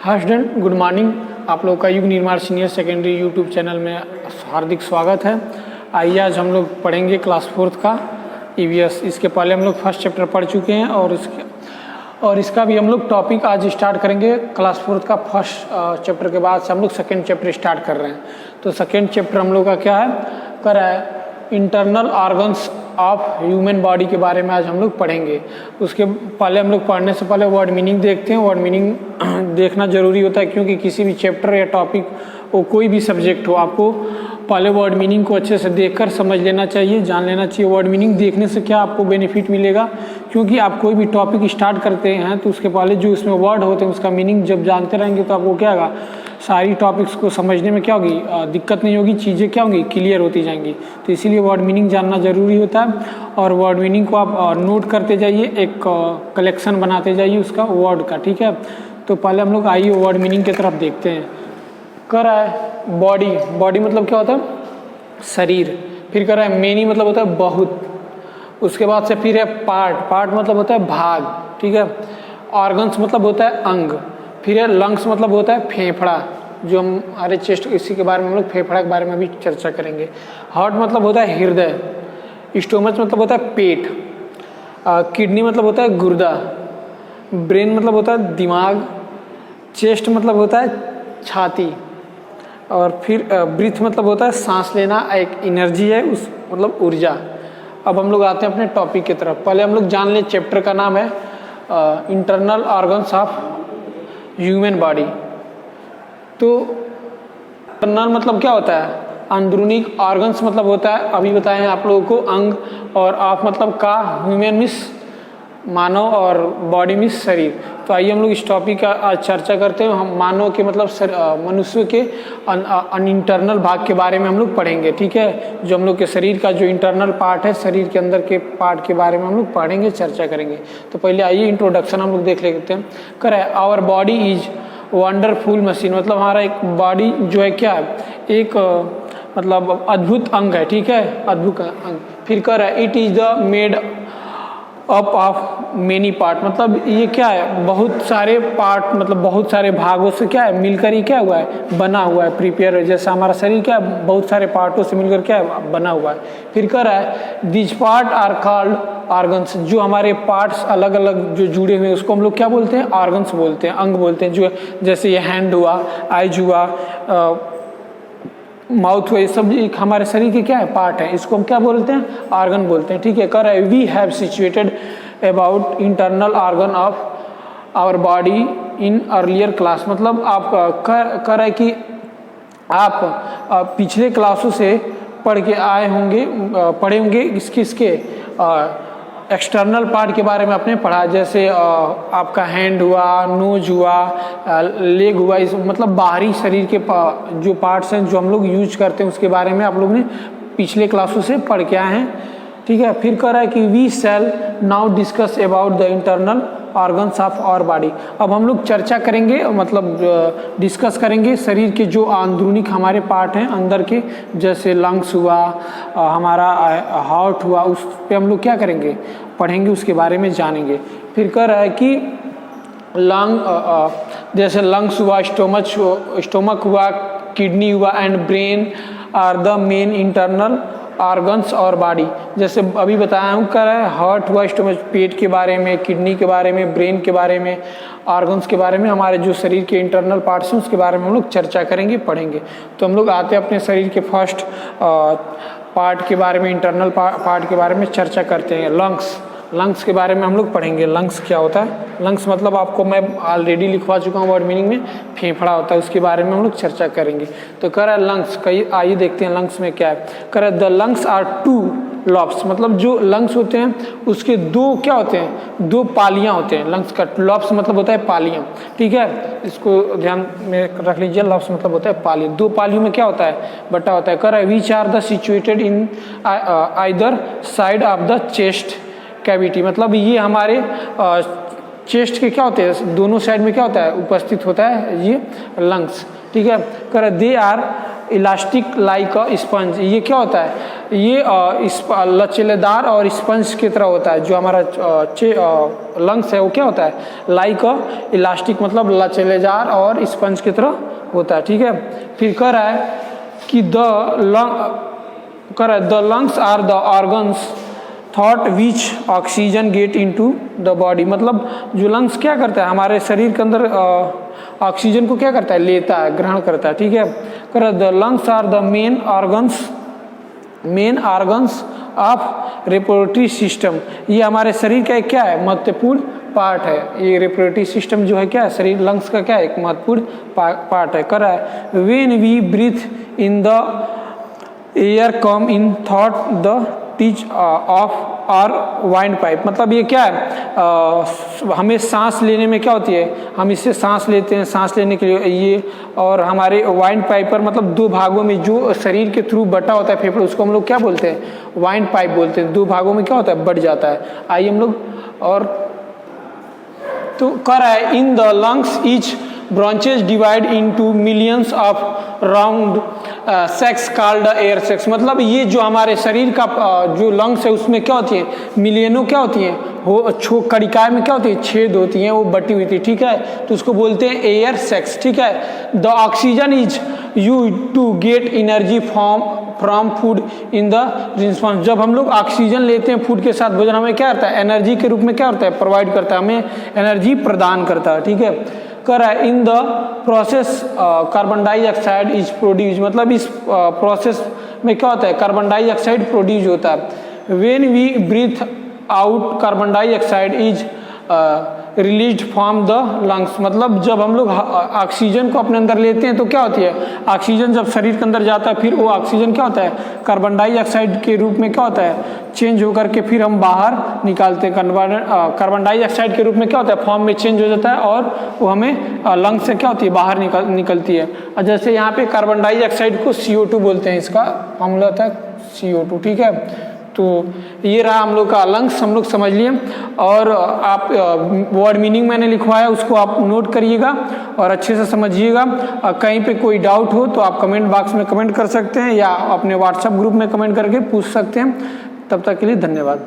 Hi student, good morning. आप लोग का युग निर्माण सीनियर सेकेंडरी यूट्यूब चैनल में हार्दिक स्वागत है। आइए आज हम लोग पढ़ेंगे क्लास 4th का ईवीएस। इसके पहले हम लोग फर्स्ट चैप्टर पढ़ चुके हैं और इसका भी हम लोग टॉपिक आज स्टार्ट करेंगे। क्लास 4th का फर्स्ट चैप्टर के बाद से हम लोग सेकेंड चैप्टर स्टार्ट कर रहे हैं। तो सेकेंड चैप्टर हम लोग का क्या है, कर रहा है internal organs of human body के बारे में आज हम लोग पढ़ेंगे। उसके पहले हम लोग पढ़ने से पहले वर्ड मीनिंग देखते हैं। वर्ड मीनिंग देखना ज़रूरी होता है क्योंकि किसी भी चैप्टर या टॉपिक वो कोई भी सब्जेक्ट हो, आपको पहले वर्ड मीनिंग को अच्छे से देखकर समझ लेना चाहिए, जान लेना चाहिए। वर्ड मीनिंग देखने से क्या आपको बेनिफिट मिलेगा, क्योंकि आप कोई भी टॉपिक स्टार्ट करते हैं तो उसके पहले जो उसमें वर्ड होते हैं उसका मीनिंग जब जानते रहेंगे तो आपको क्या होगा, सारी टॉपिक्स को समझने में क्या होगी, दिक्कत नहीं होगी, चीज़ें क्या होंगी, क्लियर होती जाएंगी। तो इसीलिए वर्ड मीनिंग जानना ज़रूरी होता है और वर्ड मीनिंग को आप नोट करते जाइए, एक कलेक्शन बनाते जाइए उसका वर्ड का, ठीक है। तो पहले हम लोग आइए वर्ड मीनिंग की तरफ देखते हैं। कर रहा है बॉडी, बॉडी मतलब क्या होता है, शरीर। फिर कर रहा है मेनी मतलब होता है बहुत। उसके बाद से फिर है पार्ट, पार्ट मतलब होता है भाग, ठीक है। ऑर्गन्स मतलब होता है अंग। फिर है लंग्स मतलब होता है फेफड़ा, जो हम हमारे चेस्ट, इसी के बारे में हम लोग फेफड़ा के बारे में भी चर्चा करेंगे। हार्ट मतलब होता है हृदय। स्टोमच मतलब होता है पेट। किडनी मतलब होता है गुर्दा। ब्रेन मतलब होता है दिमाग। चेस्ट मतलब होता है छाती। और फिर ब्रीथ मतलब होता है सांस लेना, एक एनर्जी है उस, मतलब ऊर्जा। अब हम लोग आते हैं अपने टॉपिक की तरफ। पहले हम लोग जान लें, चैप्टर का नाम है internal organs of human body. तो इंटरनल मतलब क्या होता है, अंदरूनी। ऑर्गन्स मतलब होता है, अभी बताएं आप लोगों को, अंग। और ऑफ मतलब का, ह्यूमन मीन्स मानव, और बॉडी मीन्स शरीर। तो आइए हम लोग इस टॉपिक का आज चर्चा करते हैं। हम मानव के मतलब मनुष्य के इंटरनल भाग के बारे में हम लोग पढ़ेंगे, ठीक है। जो हम लोग के शरीर का जो इंटरनल पार्ट है, शरीर के अंदर के पार्ट के बारे में हम लोग पढ़ेंगे, चर्चा करेंगे। तो पहले आइए इंट्रोडक्शन हम लोग देख लेते हैं। करें our body is wonderful machine, मतलब हमारा एक बॉडी जो है क्या है, एक मतलब अद्भुत अंग है, ठीक है, अद्भुत अंग। फिर कह रहा है it is the made up of many part, मतलब ये क्या है, बहुत सारे पार्ट, मतलब बहुत सारे भागों से क्या है, मिलकर ये क्या हुआ है, बना हुआ है। प्रिपेयर, जैसा हमारा शरीर क्या है, बहुत सारे पार्टों से मिलकर क्या है, बना हुआ है। फिर कह रहा है this part are called organs, जो हमारे पार्ट्स अलग अलग जो जुड़े हुए हैं उसको हम लोग क्या बोलते हैं, ऑर्गन्स बोलते हैं, अंग बोलते हैं। जो जैसे ये हैंड हुआ, आइज हुआ, माउथ हुआ, ये सब एक हमारे शरीर के क्या है, पार्ट है। इसको हम क्या बोलते हैं, ऑर्गन बोलते हैं, ठीक है। कर रहा है we have situated about internal organ of our body in earlier class, मतलब आप कर रहा है कि आप पिछले क्लासों से पढ़ के आए होंगे, पढ़े होंगे इसके एक्सटर्नल पार्ट के बारे में आपने पढ़ा। जैसे आपका हैंड हुआ, नोज हुआ, लेग हुआ, इस मतलब बाहरी शरीर के जो पार्ट्स हैं जो हम लोग यूज करते हैं उसके बारे में आप लोग ने पिछले क्लासों से पढ़ के आए हैं, ठीक है। फिर कह रहा है कि we shall now discuss about the internal organs of our body. अब हम लोग चर्चा करेंगे, मतलब डिस्कस करेंगे शरीर के जो अंदरूनी हमारे पार्ट हैं अंदर के, जैसे लंग्स हुआ, हमारा हार्ट हुआ, उस पे हम लोग क्या करेंगे, पढ़ेंगे, उसके बारे में जानेंगे। फिर कह रहा है कि लंग, जैसे लंग्स हुआ, स्टोमक हुआ, किडनी हुआ and brain are the main internal organs our body. जैसे अभी बताया हूँ, कर रहा है हार्ट हुआ, स्टोमच पेट के बारे में, किडनी के बारे में, ब्रेन के बारे में, ऑर्गन्स के बारे में, हमारे जो शरीर के इंटरनल पार्ट्स हैं उसके बारे में हम लोग चर्चा करेंगे, पढ़ेंगे। तो हम लोग आते हैं अपने शरीर के फर्स्ट पार्ट के बारे में, इंटरनल पार्ट के बारे में चर्चा करते हैं। लंग्स, लंग्स के बारे में हम लोग पढ़ेंगे। लंग्स क्या होता है, लंग्स मतलब आपको मैं ऑलरेडी लिखवा चुका हूँ वर्ड मीनिंग में, फेफड़ा होता है, उसके बारे में हम लोग चर्चा करेंगे। तो कह रहा है लंग्स, कई आइए देखते हैं लंग्स में क्या है। कह रहा है the lungs are two lobes, मतलब जो लंग्स होते हैं उसके दो क्या होते हैं, दो पालियाँ होते हैं। लंग्स का लॉब्स मतलब होता है पालियाँ, ठीक है, इसको ध्यान में रख लीजिए। लॉब्स मतलब होता है पाली, दो पालियों में क्या होता है, बटा होता है। कह रहा है which are the situated in either side of the chest cavity, मतलब ये हमारे चेस्ट के क्या होते हैं, दोनों साइड में क्या होता है, उपस्थित होता है ये लंग्स, ठीक है। कर they are elastic like a sponge. ये क्या होता है? ये लचीलेदार और स्पंज की तरह होता है। जो हमारा लंग्स है वो क्या होता है? लाइक अ इलास्टिक, मतलब लचीलेदार और स्पंज की तरह होता है। ठीक है, फिर कह रहा है कि the lungs are the organs through which oxygen get into the body. मतलब जो लंग्स क्या करता है? हमारे शरीर के अंदर ऑक्सीजन को क्या करता है? लेता है, ग्रहण करता है। ठीक है, कर the lungs are the main organs of respiratory system. ये हमारे शरीर का एक क्या है? महत्वपूर्ण पार्ट है। ये रेस्पिरेटरी सिस्टम जो है क्या है? शरीर लंग्स का क्या है? एक महत्वपूर्ण पार्ट है। कर रहा है when we breathe in the air come in through the teach of or wind pipe. मतलब ये क्या है? हमें सांस लेने में क्या होती है? हम इससे सांस लेते हैं, सांस लेने के लिए ये, और हमारे वाइंड पाइप पर, मतलब दो भागों में जो शरीर के थ्रू बटा होता है फेफड़ा, उसको हम लोग क्या बोलते हैं? वाइंड पाइप बोलते हैं। दो भागों में क्या होता है? बट जाता है। आइए हम लोग और तो कर रहा है in the lungs each branches divide into millions of round sex called air sacs. मतलब ये जो हमारे शरीर का जो लंग्स है उसमें क्या होती है? मिलियनों क्या होती हैं? वो कड़िकाएं में क्या होती है? छेद होती हैं, वो बटी हुई थी। ठीक है, तो उसको बोलते हैं एयर सेक्स। ठीक है, द ऑक्सीजन इज यू to get energy from food in the response. जब हम लोग ऑक्सीजन लेते हैं फूड के साथ, भोजन हमें क्या करता है? एनर्जी के रूप में क्या करता है? प्रोवाइड करता है, हमें एनर्जी प्रदान करता है। ठीक है, कर रहा है in the process carbon dioxide is produce. मतलब इस प्रोसेस में क्या होता है? कार्बन डाइऑक्साइड प्रोड्यूस होता है। When we breathe out carbon dioxide is released from the lungs. मतलब जब हम लोग ऑक्सीजन को अपने अंदर लेते हैं तो क्या होती है? ऑक्सीजन जब शरीर के अंदर जाता है, फिर वो ऑक्सीजन क्या होता है? कार्बन डाइऑक्साइड के रूप में क्या होता है? चेंज होकर के फिर हम बाहर निकालते हैं। कार्बन डाइऑक्साइड के रूप में क्या होता है? फॉर्म में चेंज हो जाता है और वो हमें लंग्स से क्या होती है? बाहर निकलती है। और जैसे यहाँ पे कार्बन डाइऑक्साइड को CO2 बोलते हैं, इसका फॉर्मूला होता है CO2। ठीक है, तो ये रहा हम लोग का लंग्स, हम लोग समझ लिए। और आप वर्ड मीनिंग मैंने लिखवाया, उसको आप नोट करिएगा और अच्छे से समझिएगा। कहीं पे कोई डाउट हो तो आप कमेंट बॉक्स में कमेंट कर सकते हैं या अपने व्हाट्सएप ग्रुप में कमेंट करके पूछ सकते हैं। तब तक के लिए धन्यवाद।